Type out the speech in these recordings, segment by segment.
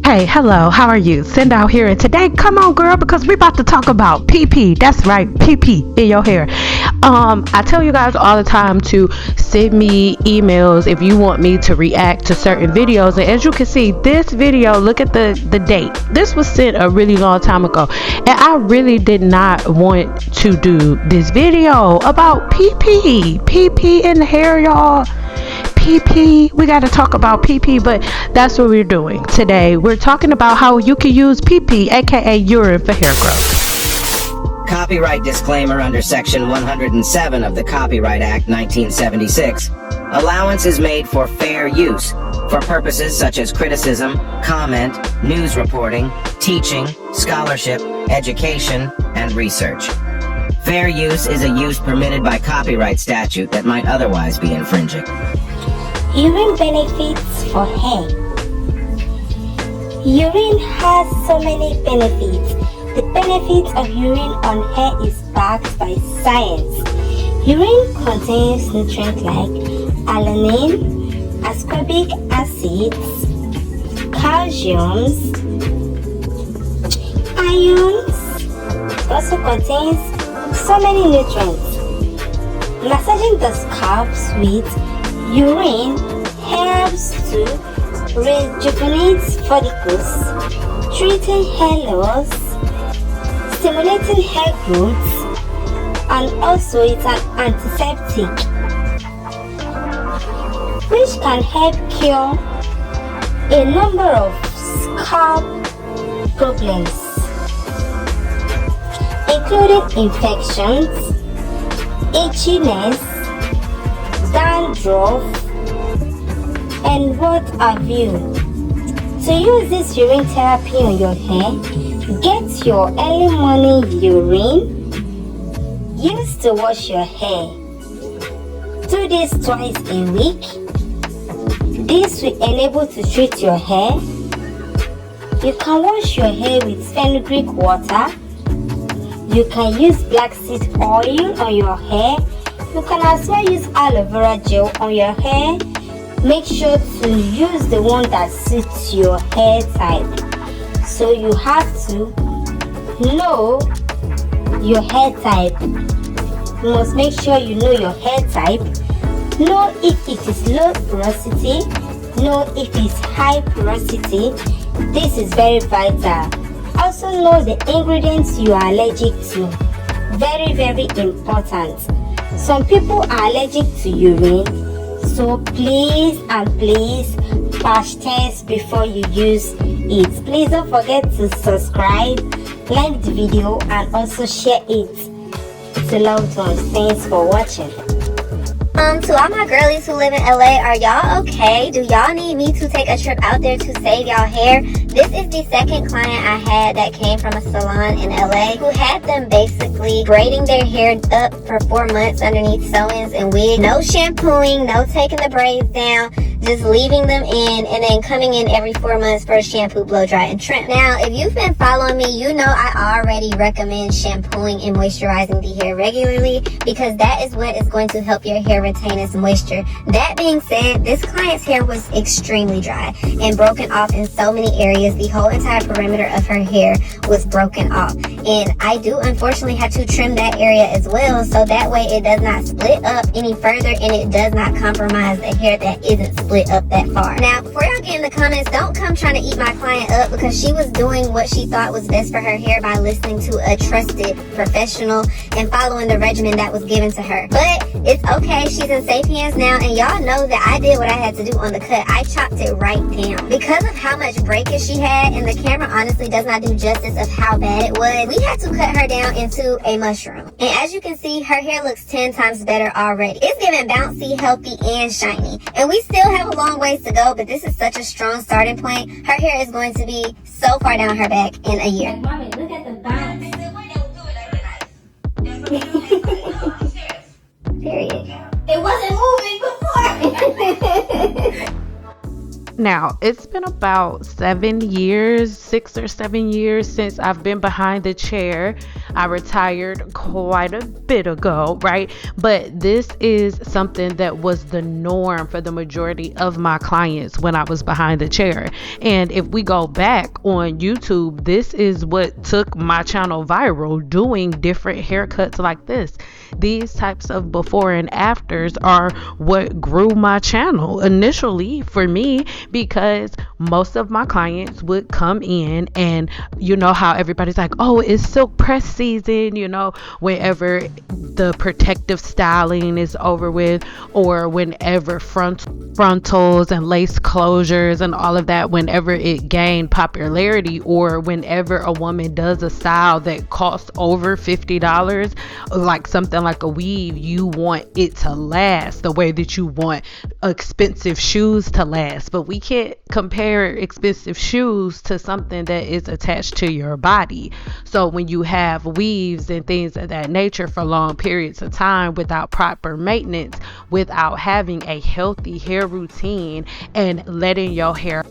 Hey, hello, how are you? Send out here, and today, come on, girl, because we about to talk about Peepee. That's right, Peepee in your hair. I tell you guys all the time to send me emails if you want me to react to certain videos. And as you can see, this video, look at the date. This was sent a really long time ago, and I really did not want to do this video about Peepee in the hair, y'all. Peepee, we got to talk about Peepee, but that's what we're doing today. We're talking about how you can use Peepee, aka urine, for hair growth. Copyright disclaimer under Section 107 of the Copyright Act 1976. Allowance is made for fair use for purposes such as criticism, comment, news reporting, teaching, scholarship, education, and research. Fair use is a use permitted by copyright statute that might otherwise be infringing. Urine benefits for hair. Urine has so many benefits. The benefits of urine on hair is backed by science. Urine contains nutrients like alanine, ascorbic acids, calciums, ions. It also contains so many nutrients. Massaging the scalp with urine helps to rejuvenate follicles, treating hair loss, stimulating hair growth, and also it's an antiseptic which can help cure a number of scalp problems, including infections, itchiness, dandruff, and what have you. To use this urine therapy on your hair, get your early morning urine used to wash your hair. Do this twice a week. This will enable to treat your hair. You can wash your hair with fenugreek water. You can use black seed oil on your hair. You can as well use aloe vera gel on your hair. Make sure to use the one that suits your hair type. So you have to know your hair type. You must make sure you know your hair type. Know if it is low porosity. Know if it's high porosity. This is very vital. Also know the ingredients you are allergic to. Very, very important. Some people are allergic to urine, so please and please patch test before you use it. Please don't forget to subscribe, like the video, and also share it to loved ones. Thanks for watching. To all my girlies who live in LA, are y'all okay? Do y'all need me to take a trip out there to save y'all hair? This is the second client I had that came from a salon in LA who had them basically braiding their hair up for 4 months underneath sew-ins and wigs. No shampooing, no taking the braids down, just leaving them in and then coming in every 4 months for a shampoo, blow dry, and trim. Now, if you've been following me, you know I already recommend shampooing and moisturizing the hair regularly because that is what is going to help your hair retain its moisture. That being said, this client's hair was extremely dry and broken off in so many areas. The whole entire perimeter of her hair was broken off, and I do unfortunately have to trim that area as well, so that way it does not split up any further and it does not compromise the hair that isn't split up that far. Now, before y'all get in the comments, don't come trying to eat my client up because she was doing what she thought was best for her hair by listening to a trusted professional and following the regimen that was given to her. But it's okay, she's in safe hands now, and y'all know that I did what I had to do on the cut. I chopped it right down. Because of how much breakage she had, and the camera honestly does not do justice of how bad it was, we had to cut her down into a mushroom. And as you can see, her hair looks 10 times better already. It's giving bouncy, healthy, and shiny. And we still have a long ways to go, but this is such a strong starting point. Her hair is going to be so far down her back in a year. Mommy, look at the bounce. Period. It wasn't moving before. Now, it's been about 7 years, 6 or 7 years since I've been behind the chair. I retired quite a bit ago, right? But this is something that was the norm for the majority of my clients when I was behind the chair. And if we go back on YouTube, this is what took my channel viral, doing different haircuts like this. These types of before and afters are what grew my channel initially for me, because most of my clients would come in, and you know how everybody's like, oh, it's silk press season, whenever the protective styling is over with, or whenever frontals and lace closures and all of that, whenever it gained popularity, or whenever a woman does a style that costs over $50, like something like a weave, you want it to last the way that you want expensive shoes to last. But we can't compare expensive shoes to something that is attached to your body. So when you have weaves and things of that nature for long periods of time without proper maintenance, without having a healthy hair routine, and letting your hair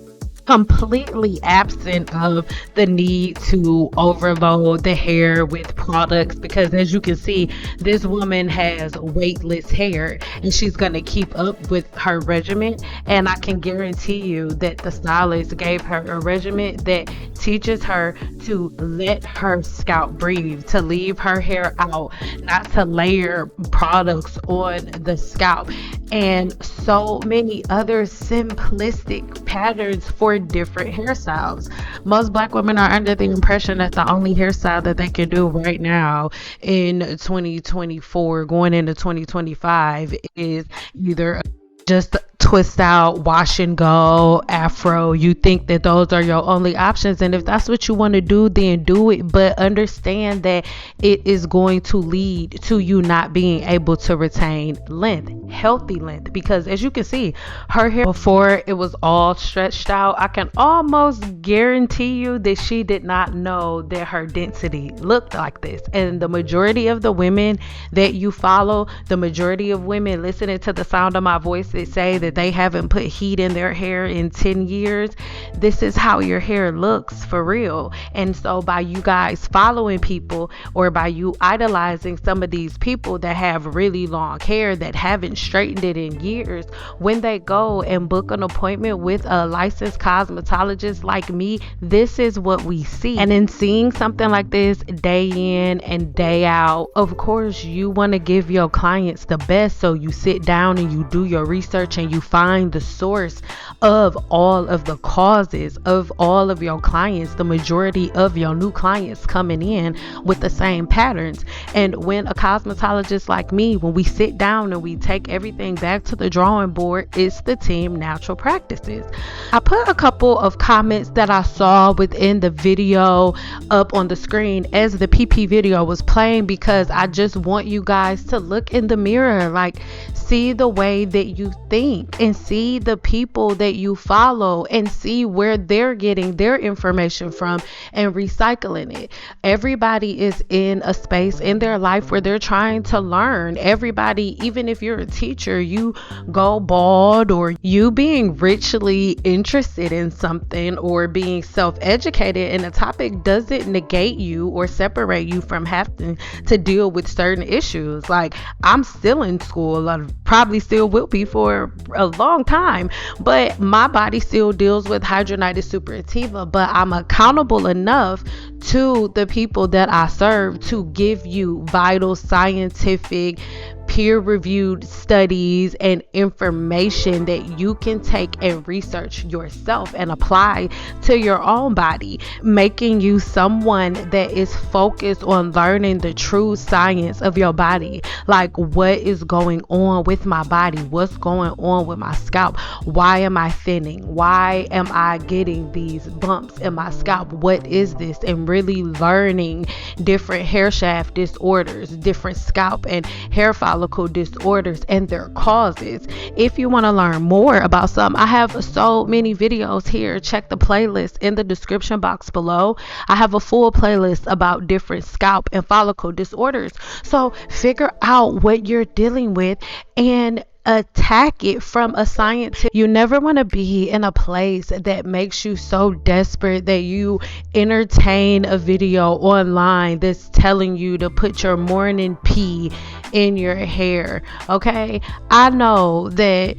completely absent of the need to overload the hair with products, because as you can see, this woman has weightless hair and she's going to keep up with her regimen, and I can guarantee you that the stylist gave her a regimen that teaches her to let her scalp breathe, to leave her hair out, not to layer products on the scalp, and so many other simplistic patterns for different hairstyles. Most black women are under the impression that the only hairstyle that they can do right now in 2024 going into 2025 is either just twist out, wash and go, afro. You think that those are your only options, and if that's what you want to do, then do it, but understand that it is going to lead to you not being able to retain length, healthy length, because as you can see, her hair before it was all stretched out, I can almost guarantee you that she did not know that her density looked like this. And the majority of the women that you follow, the majority of women listening to the sound of my voice that say that they haven't put heat in their hair in 10 years, this is how your hair looks for real. And so by you guys following people, or by you idolizing some of these people that have really long hair that haven't straightened it in years, when they go and book an appointment with a licensed cosmetologist like me, this is what we see. And in seeing something like this day in and day out, of course you want to give your clients the best, so you sit down and you do your research and you find the source of all of the causes of all of your clients, the majority of your new clients coming in with the same patterns. And when a cosmetologist like me, when we sit down and we take everything back to the drawing board, it's the team Natural Practices. I put a couple of comments that I saw within the video up on the screen as the Peepee video was playing, because I just want you guys to look in the mirror, like see the way that you think, and see the people that you follow, and see where they're getting their information from and recycling it. Everybody is in a space in their life where they're trying to learn. Everybody, even if you're a teacher, you go bald, or you being richly interested in something, or being self-educated in a topic doesn't negate you or separate you from having to deal with certain issues. Like, I'm still in school, I probably still will be for a long time, but my body still deals with hidradenitis suppurativa, but I'm accountable enough to the people that I serve to give you vital scientific peer-reviewed studies and information that you can take and research yourself and apply to your own body, making you someone that is focused on learning the true science of your body. Like, what is going on with my body? What's going on with my scalp? Why am I thinning? Why am I getting these bumps in my scalp? What is this? And really learning different hair shaft disorders, different scalp and hair follicle disorders and their causes. If you want to learn more about something, I have so many videos here. Check the playlist in the description box below. I have a full playlist about different scalp and follicle disorders. So figure out what you're dealing with and attack it from a scientific. You never want to be in a place that makes you so desperate that you entertain a video online that's telling you to put your morning pee in your hair. Okay, I know that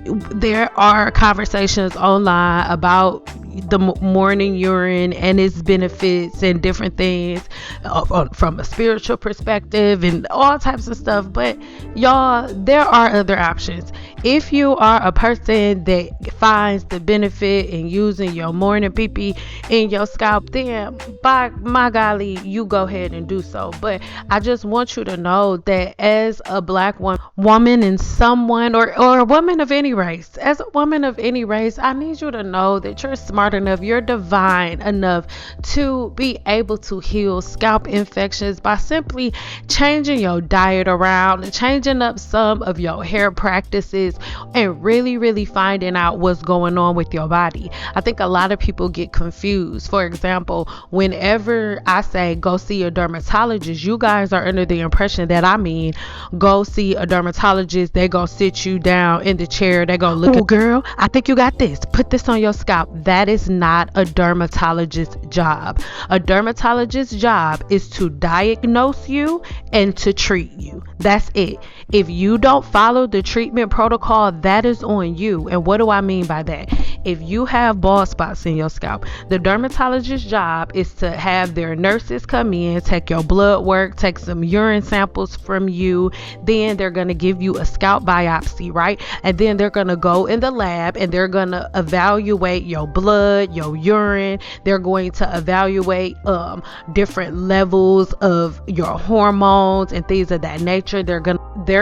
there are conversations online about the morning urine and its benefits and different things from a spiritual perspective and all types of stuff, but y'all, there are other options. If you are a person that finds the benefit in using your morning pee in your scalp, then by my golly, you go ahead and do so. But I just want you to know that as a black woman and someone or a woman of any race, as a woman of any race, I need you to know that you're smart enough, you're divine enough to be able to heal scalp infections by simply changing your diet around and changing up some of your hair practices and really finding out what's going on with your body. I think a lot of people get confused. For example, whenever I say go see a dermatologist, you guys are under the impression that I mean go see a dermatologist, they gonna sit you down in the chair, they gonna look at, girl, I think you got this, put this on your scalp. That is not a dermatologist's job. A dermatologist's job is to diagnose you and to treat you. That's it. If you don't follow the treatment protocol, that is on you. And what do I mean by that? If you have bald spots in your scalp, the dermatologist's job is to have their nurses come in, take your blood work, take some urine samples from you. Then they're going to give you a scalp biopsy, right? And then they're going to go in the lab and they're going to evaluate your blood, your urine. They're going to evaluate different levels of your hormones and things of that nature. They're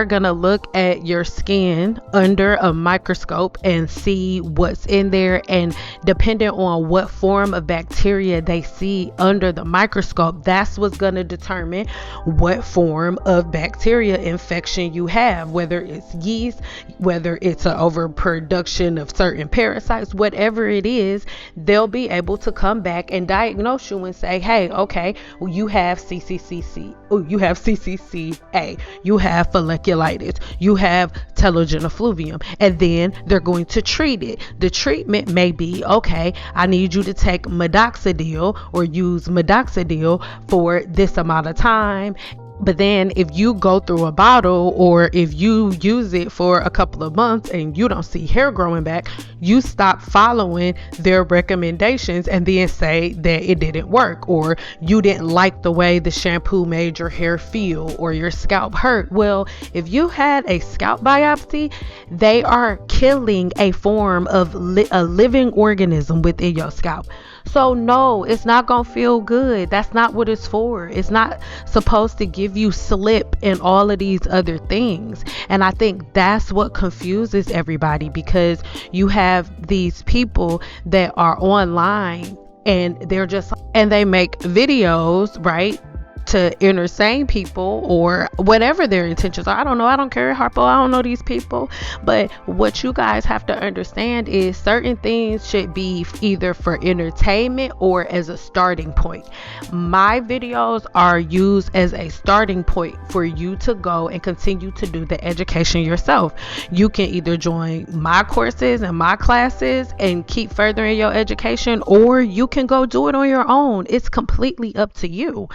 gonna look at your skin under a microscope and see what's in there, and depending on what form of bacteria they see under the microscope, that's what's gonna determine what form of bacteria infection you have, whether it's yeast, whether it's an overproduction of certain parasites, whatever it is. They'll be able to come back and diagnose you and say, hey, okay, well, you have CCCC, you have CCCA, you have folliculitis, you have telogen effluvium, and then they're going to treat it. The treatment may be, okay, I need you to take minoxidil or use minoxidil for this amount of time. But then if you go through a bottle or if you use it for a couple of months and you don't see hair growing back, you stop following their recommendations and then say that it didn't work, or you didn't like the way the shampoo made your hair feel, or your scalp hurt. Well, if you had a scalp biopsy, they are killing a form of a living organism within your scalp. So no, it's not gonna feel good. That's not what it's for. It's not supposed to give you slip and all of these other things. And I think that's what confuses everybody, because you have these people that are online and they make videos, right, to entertain people or whatever their intentions are. I don't know. I don't care, Harpo. I don't know these people. But what you guys have to understand is certain things should be either for entertainment or as a starting point. My videos are used as a starting point for you to go and continue to do the education yourself. You can either join my courses and my classes and keep furthering your education, or you can go do it on your own. It's completely up to you.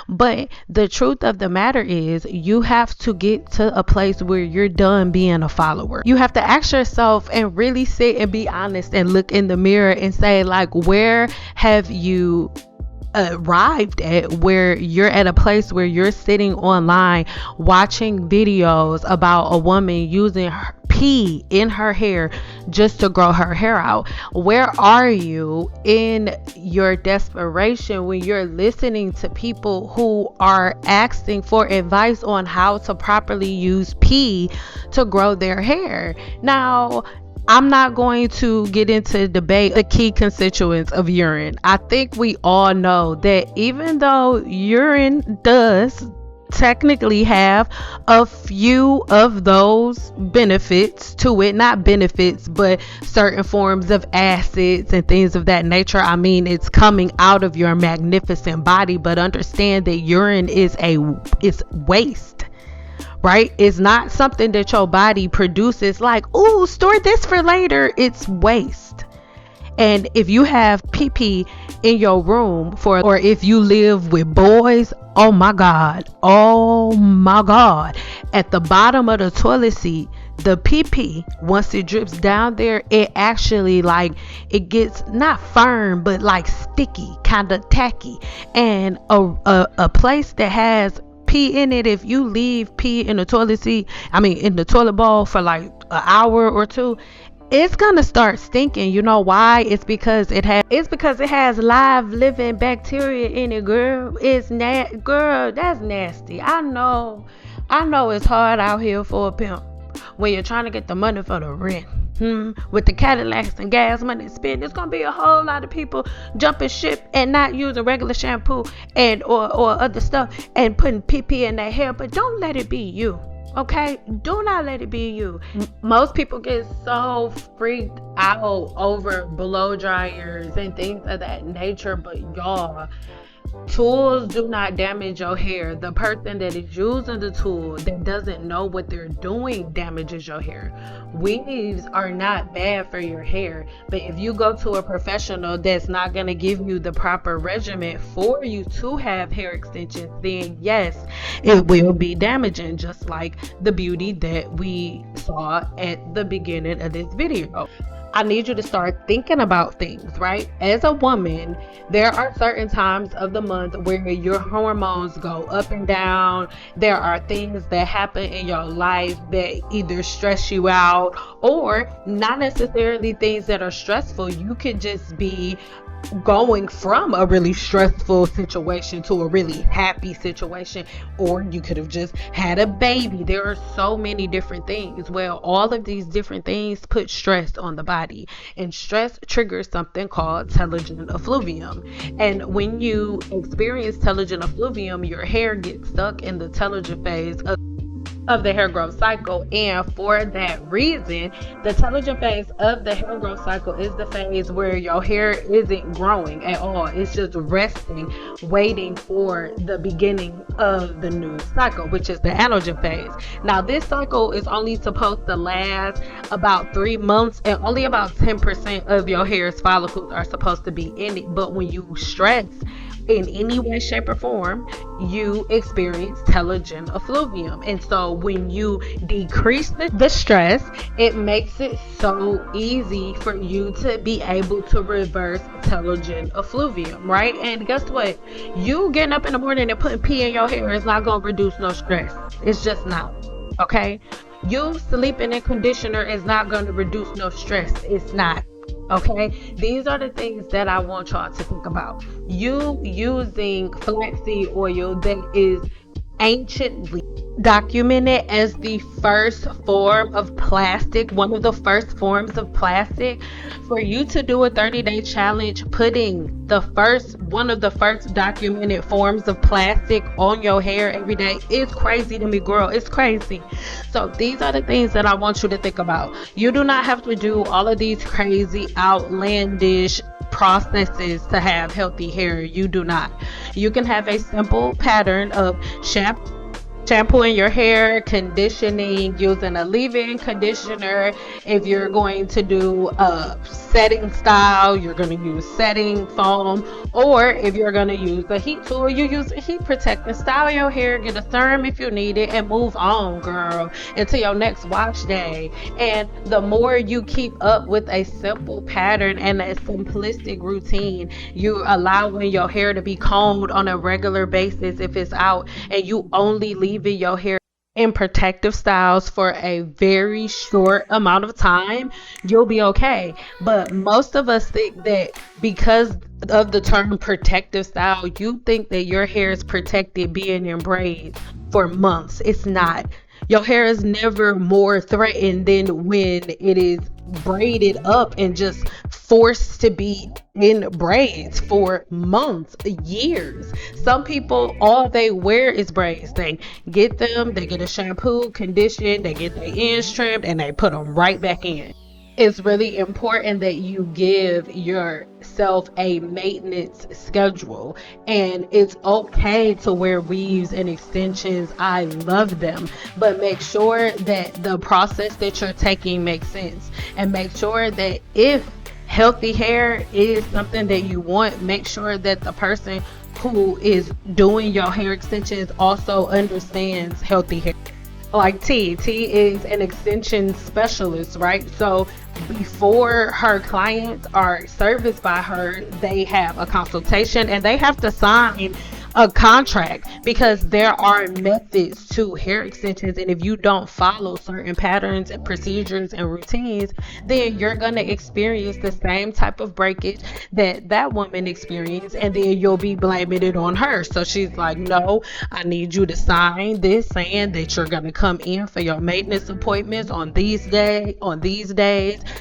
But the truth of the matter is, you have to get to a place where you're done being a follower. You have to ask yourself and really sit and be honest and look in the mirror and say, like, where have you arrived at, where you're at a place where you're sitting online watching videos about a woman using her pee in her hair just to grow her hair out? Where are you in your desperation when you're listening to people who are asking for advice on how to properly use pee to grow their hair? Now, I'm not going to get into debate the key constituents of urine. I think we all know that even though urine does technically have a few of those benefits to it, not benefits, but certain forms of acids and things of that nature. I mean, it's coming out of your magnificent body, but understand that urine is waste. right? It's not something that your body produces like, ooh, store this for later. It's waste. And if you have Peepee in your room or if you live with boys, oh my God, at the bottom of the toilet seat, the Peepee, once it drips down there, it actually it gets not firm, but like sticky, kind of tacky. And a place that has pee in it, if you leave pee in the toilet seat, in the toilet bowl for like an hour or two, it's gonna start stinking. You know why? It's because it has live living bacteria in it, girl. Girl, that's nasty. I know it's hard out here for a pimp when you're trying to get the money for the rent. With the Cadillacs and gas money spent, there's gonna be a whole lot of people jumping ship and not using regular shampoo and or other stuff and putting Peepee in their hair. But don't let it be you. Okay, do not let it be you. Most people get so freaked out over blow dryers and things of that nature, but y'all, tools do not damage your hair. The person that is using the tool that doesn't know what they're doing damages your hair. Weaves are not bad for your hair, but if you go to a professional that's not going to give you the proper regimen for you to have hair extensions, then yes, it will be damaging, just like the beauty that we saw at the beginning of this video. I need you to start thinking about things, right? As a woman, there are certain times of the month where your hormones go up and down. There are things that happen in your life that either stress you out or not necessarily things that are stressful. You could just be going from a really stressful situation to a really happy situation, or you could have just had a baby. There are so many different things. Well, all of these different things put stress on the body, and stress triggers something called telogen effluvium. And when you experience telogen effluvium, your hair gets stuck in the telogen phase of the hair growth cycle, and for that reason, the telogen phase of the hair growth cycle is the phase where your hair isn't growing at all. It's just resting, waiting for the beginning of the new cycle, which is the anagen phase. Now, this cycle is only supposed to last about 3 months, and only about 10% of your hair's follicles are supposed to be in it. But when you stress in any way, shape, or form, you experience telogen effluvium. And so when you decrease the stress, it makes it so easy for you to be able to reverse telogen effluvium, right? And guess what? You getting up in the morning and putting pee in your hair is not going to reduce no stress. It's just not. Okay? You sleeping in conditioner is not going to reduce no stress. It's not. Okay, these are the things that I want y'all to think about. You using flaxseed oil that is anciently documented as the first form of plastic, one of the first forms of plastic. For you to do a 30-day challenge putting one of the first documented forms of plastic on your hair every day is crazy to me, girl. It's crazy. So these are the things that I want you to think about. You do not have to do all of these crazy, outlandish processes to have healthy hair. You do not. You can have a simple pattern of shampooing your hair, conditioning, using a leave-in conditioner. If you're going to do a setting style, you're going to use setting foam, or if you're going to use a heat tool, you use a heat protectant. Style your hair, get a serum if you need it, and move on, girl, until your next wash day. And the more you keep up with a simple pattern and a simplistic routine, you allowing your hair to be combed on a regular basis if it's out, and you only leaving your hair in protective styles for a very short amount of time, you'll be okay. But most of us think that because of the term protective style, you think that your hair is protected being in braids for months. It's not. Your hair is never more threatened than when it is braided up and just forced to be in braids for months, years. Some people, all they wear is braids. They get a shampoo, condition, they get their ends trimmed, and they put them right back in. it's really important that you give yourself a maintenance schedule, and it's okay to wear weaves and extensions. I love them, but make sure that the process that you're taking makes sense, and make sure that if healthy hair is something that you want, make sure that the person who is doing your hair extensions also understands healthy hair. Like T is an extension specialist, right? So before her clients are serviced by her, they have a consultation and they have to sign a contract, because there are methods to hair extensions, and if you don't follow certain patterns and procedures and routines, then you're going to experience the same type of breakage that that woman experienced, and then you'll be blaming it on her. So she's like, no, I need you to sign this saying that you're going to come in for your maintenance appointments on these days.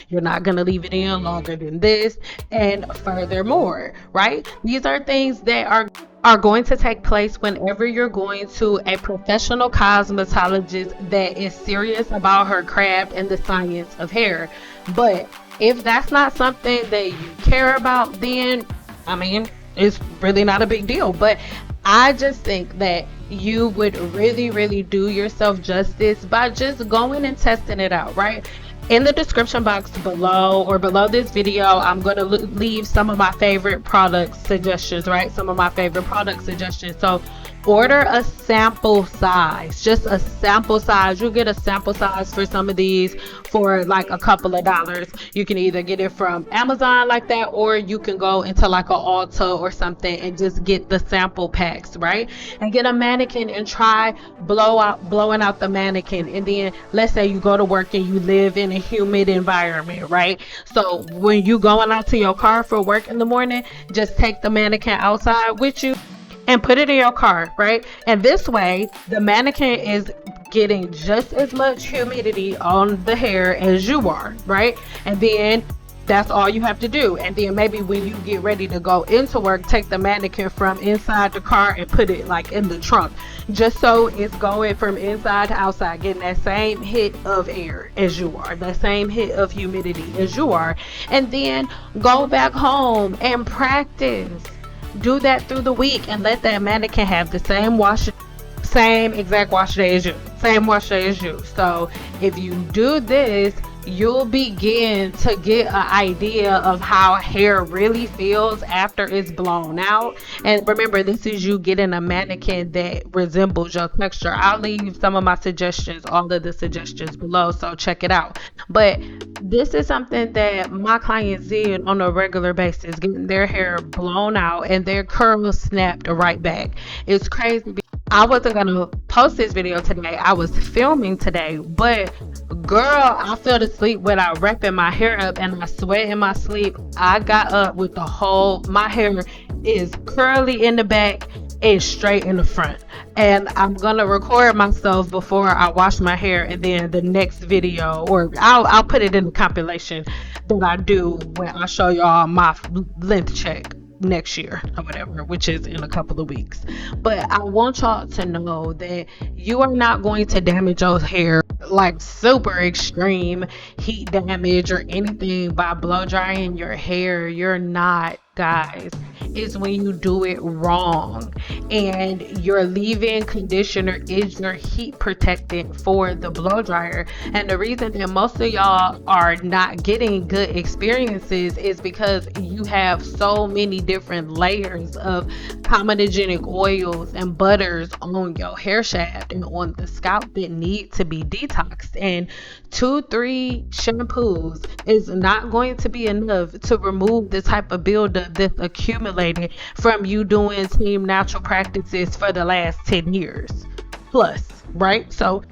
You're not going to leave it in longer than this, and furthermore, right? These are things that are going to take place whenever you're going to a professional cosmetologist that is serious about her craft and the science of hair. But if that's not something that you care about, then I mean, it's really not a big deal. But I just think that you would really do yourself justice by just going and testing it out, right? In the description box below, or below this video, I'm going to leave some of my favorite product suggestions, right? Some of my favorite product suggestions. So order a sample size, just a sample size. You'll get a sample size for some of these for like a couple of dollars. You can either get it from Amazon like that, or you can go into like a Ulta or something and just get the sample packs, right? And get a mannequin and try blowing out the mannequin. And then let's say you go to work and you live in a humid environment, right? So when you going out to your car for work in the morning, just take the mannequin outside with you and put it in your car, right? And this way, the mannequin is getting just as much humidity on the hair as you are, right? And then that's all you have to do. And then maybe when you get ready to go into work, take the mannequin from inside the car and put it like in the trunk, just so it's going from inside to outside, getting that same hit of air as you are, that same hit of humidity as you are. And then go back home and practice. Do that through the week and let that mannequin have the same exact wash day as you. So if you do this, you'll begin to get an idea of how hair really feels after it's blown out. And remember, this is you getting a mannequin that resembles your texture. I'll leave some of my suggestions, all of the suggestions below, so check it out. But this is something that my clients did on a regular basis, getting their hair blown out and their curls snapped right back. It's crazy. I wasn't gonna post this video today. I was filming today, but girl, I fell asleep without wrapping my hair up, and I sweat in my sleep. I got up with my hair is curly in the back and straight in the front. And I'm gonna record myself before I wash my hair, and then the next video, or I'll put it in the compilation that I do when I show y'all my length check next year or whatever, which is in a couple of weeks. But I want y'all to know that you are not going to damage your hair like super extreme heat damage or anything by blow drying your hair. You're not, guys. It's when you do it wrong, and your leave-in conditioner is your heat protectant for the blow dryer. And the reason that most of y'all are not getting good experiences is because you have so many different layers of comedogenic oils and butters on your hair shaft and on the scalp that need to be detoxed. And 2-3 shampoos is not going to be enough to remove the type of buildup that's accumulated from you doing team natural practices for the last 10 years plus, right? So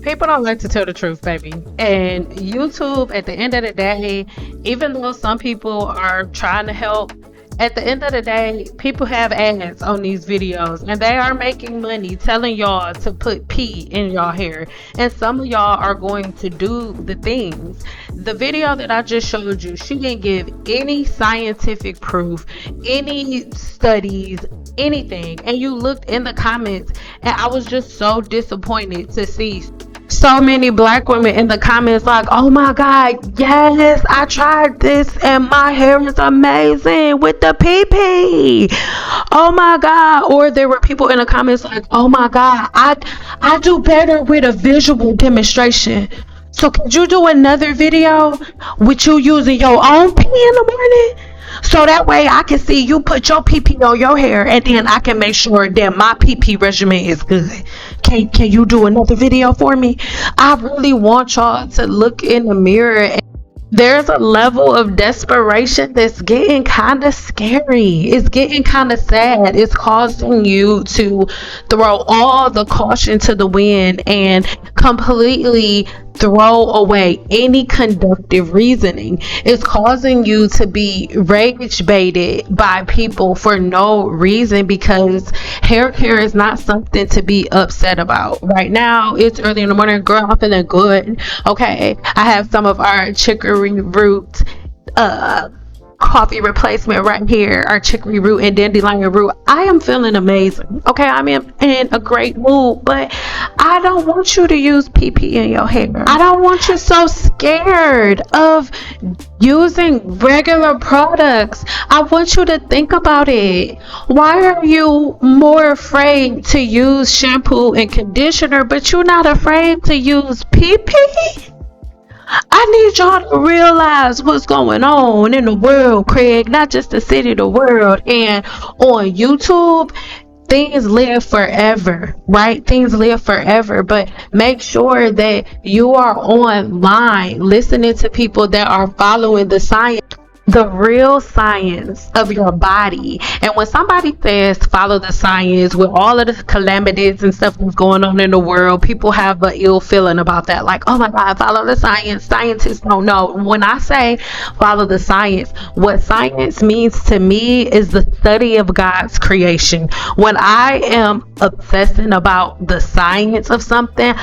people don't like to tell the truth, baby. And YouTube, at the end of the day, even though some people are trying to help, at the end of the day, people have ads on these videos, and they are making money telling y'all to put pee in y'all hair. And some of y'all are going to do the things. The video that I just showed you, she didn't give any scientific proof, any studies, anything. And you looked in the comments, and I was just so disappointed to see So many black women in the comments like, oh my god, yes, I tried this and my hair is amazing with the PP. Oh my god. Or there were people in the comments like, oh my god, I do better with a visual demonstration. So could you do another video with you using your own pee in the morning? So that way I can see you put your PP on your hair, and then I can make sure that my PP regimen is good. Can you do another video for me? I really want y'all to look in the mirror. There's a level of desperation that's getting kind of scary. It's getting kind of sad. It's causing you to throw all the caution to the wind and completely throw away any conductive reasoning. It's causing you to be rage baited by people for no reason, because hair care is not something to be upset about. Right now, it's early in the morning. Girl, I'm feeling good. Okay, I have some of our chicory root coffee replacement right here, our chicory root and dandelion root. I am feeling amazing. Okay, I'm in a great mood, but I don't want you to use PP in your hair. I don't want you so scared of using regular products. I want you to think about it. Why are you more afraid to use shampoo and conditioner, but you're not afraid to use PP? I need y'all to realize what's going on in the world, Craig, not just the city, the world. And on YouTube, things live forever, right? Things live forever, but make sure that you are online listening to people that are following the science, the real science of your body. And when somebody says follow the science, with all of the calamities and stuff that's going on in the world, people have an ill feeling about that, like, oh my god, follow the science. Scientists don't know. When I say follow the science, what science means to me is the study of God's creation. When I am obsessing about the science of something,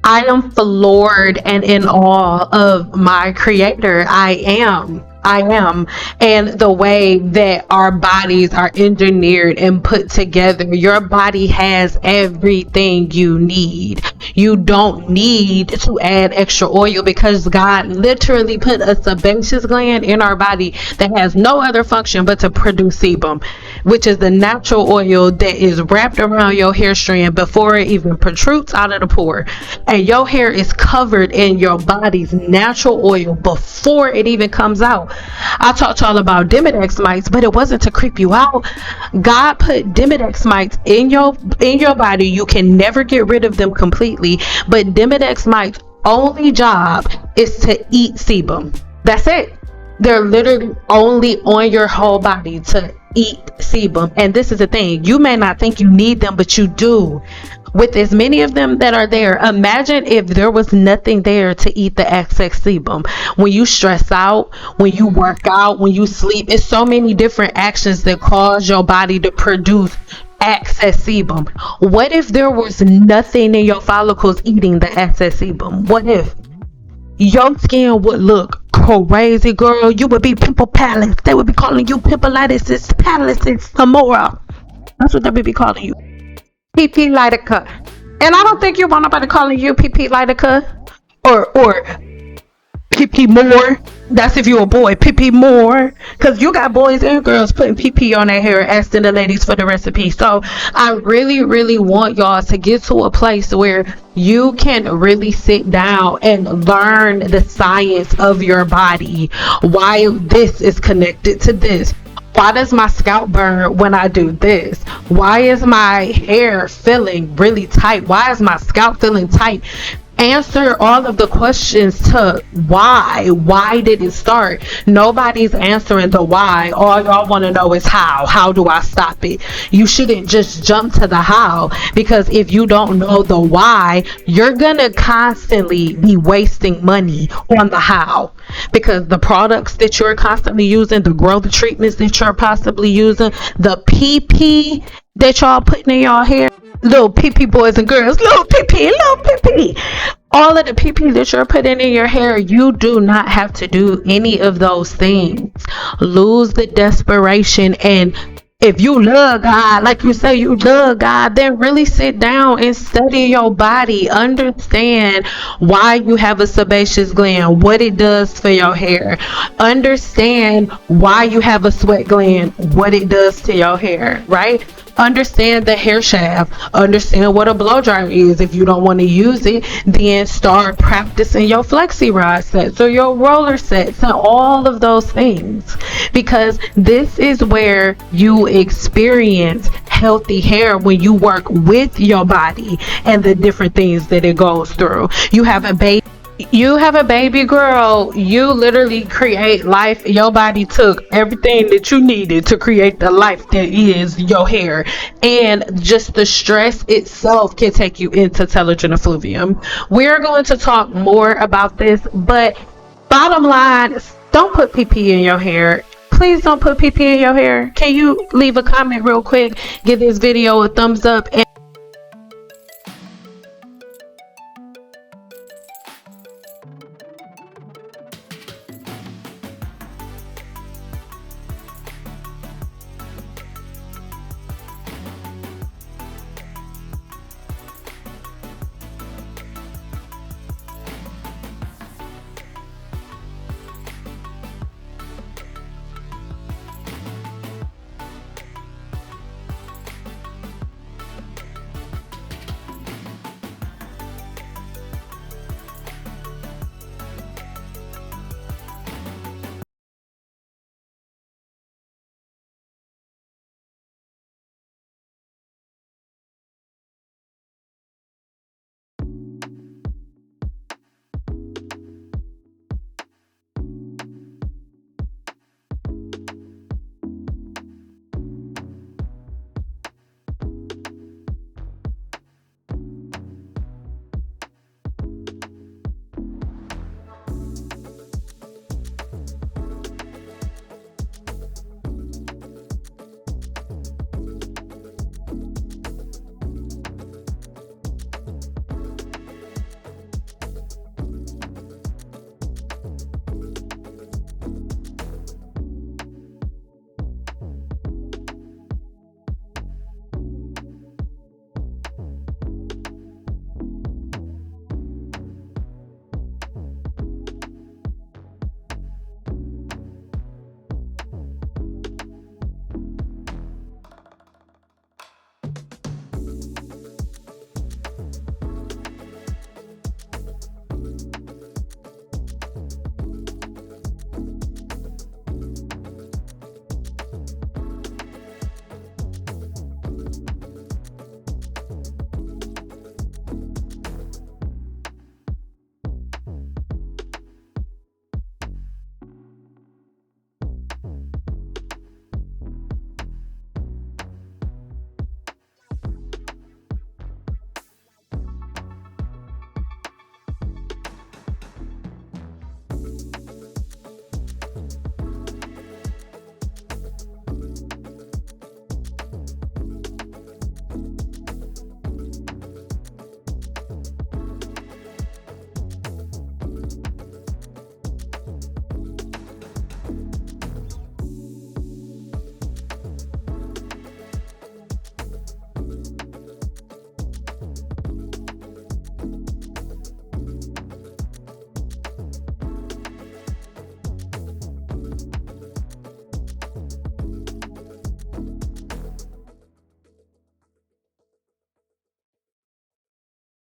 I am floored and in awe of my creator. I am. And the way that our bodies are engineered and put together. Your body has everything you need. You don't need to add extra oil, because God literally put a sebaceous gland in our body that has no other function but to produce sebum, which is the natural oil that is wrapped around your hair strand before it even protrudes out of the pore. And your hair is covered in your body's natural oil before it even comes out. I talked to y'all about Demodex mites, but it wasn't to creep you out. God put Demodex mites in your body. You can never get rid of them completely, but Demodex mites' only job is to eat sebum. That's it. They're literally only on your whole body to eat sebum. And this is the thing, you may not think you need them, but you do. With as many of them that are there, imagine if there was nothing there to eat the excess sebum. When you stress out, when you work out, when you sleep, it's so many different actions that cause your body to produce excess sebum. What if there was nothing in your follicles eating the excess sebum? What if? Your skin would look crazy, girl. You would be pimple palace. They would be calling you pimpleitis, palaces, Samora. That's what they would be calling you. PP Lightica. And I don't think you want nobody calling you PP Lightica or PP more. That's if you're a boy, PP more. Because you got boys and girls putting PP on their hair, asking the ladies for the recipe. So I really, really want y'all to get to a place where you can really sit down and learn the science of your body. Why this is connected to this. Why does my scalp burn when I do this? Why is my hair feeling really tight? Why is my scalp feeling tight? Answer all of the questions to why. Why did it start? Nobody's answering the why. All y'all want to know is how. How do I stop it? You shouldn't just jump to the how, because if you don't know the why, you're gonna constantly be wasting money on the how, because the products that you're constantly using, the growth treatments that you're possibly using, the PP that y'all putting in y'all hair, little PP boys and girls, little PP, all of the PP that you're putting in your hair, you do not have to do any of those things. Lose the desperation and if you love God, like you say you love God, then really sit down and study your body. Understand why you have a sebaceous gland, what it does for your hair. Understand why you have a sweat gland, what it does to your hair, right? Understand the hair shaft. Understand what a blow dryer is. If you don't want to use it, then start practicing your flexi rod sets or your roller sets and all of those things, because this is where you experience healthy hair, when you work with your body and the different things that it goes through. You have a baby girl, you literally create life. Your body took everything that you needed to create the life that is your hair, and just the stress itself can take you into telogen effluvium. We're going to talk more about this, but bottom line, don't put PP in your hair. Please don't put PP in your hair. Can you leave a comment real quick, give this video a thumbs up, and